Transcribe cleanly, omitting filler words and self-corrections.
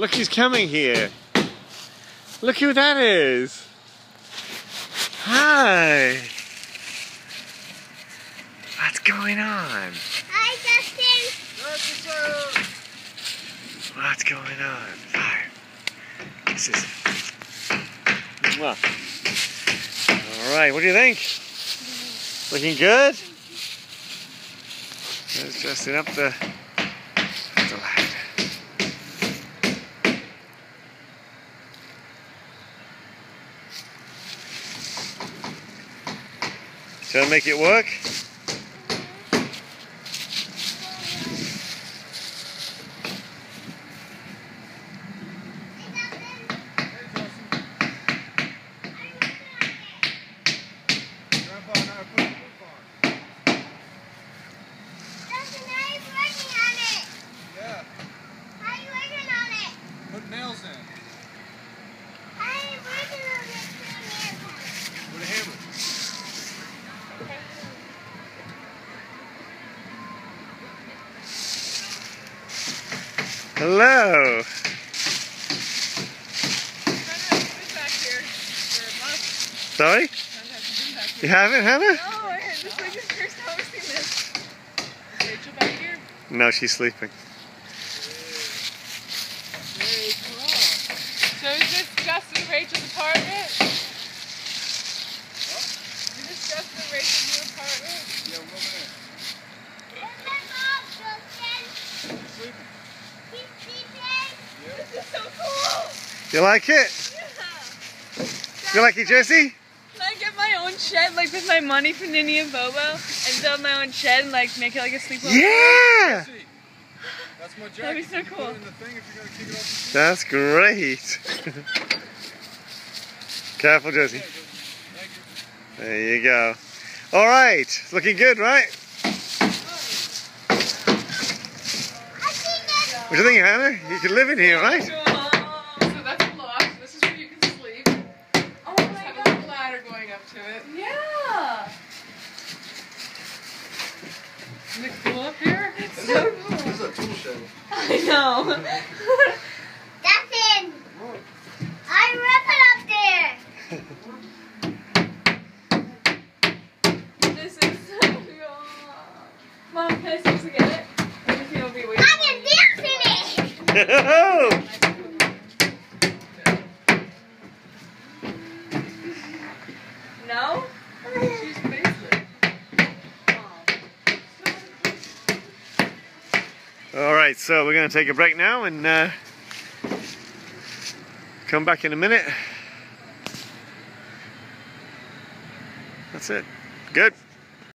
Look who's coming here. Look who that is. Hi. What's going on? Hi, Justin. What's going on? Hi. This is... Mwah. All right, what do you think? Looking good? There's Justin up the ladder. Shall I make it work? Put nails in. I'm working on it. With a hammer. Hello. Sorry? You haven't, Hannah? No, this is like the first time I've seen this. Is Rachel back here? No, she's sleeping. Very cool. So is this Justin and Rachel's apartment? What? Is this Justin and Rachel's new apartment? Yeah, we're over there. Where's my mom, Justin? Sleeping. He's sleeping. This is so cool! You like it? Yeah! You like it, Jesse? Can I get my own shed, like with my money from Ninny and Bobo, and build my own shed and like make it like a sleepover? Yeah! See, that's my jacket. That'd be so You can cool. Put it in the thing if you're gonna kick it off the That's great. Careful, Jesse. Thank you. There you go. All right, looking good, right? What do you think, Hannah? You can live in here, right? So that's a loft. This is where you can sleep. Oh my Have a god. little ladder going up to it. Yeah. Isn't it cool up here? It's so cool. This is a tool shed. I know. Justin, I'm ripping up there. This is so cool. Mom, can I seriously get it? I just feel it'll be way I can dance in it. No? She's basement. All right, so we're going to take a break now and come back in a minute. That's it. Good.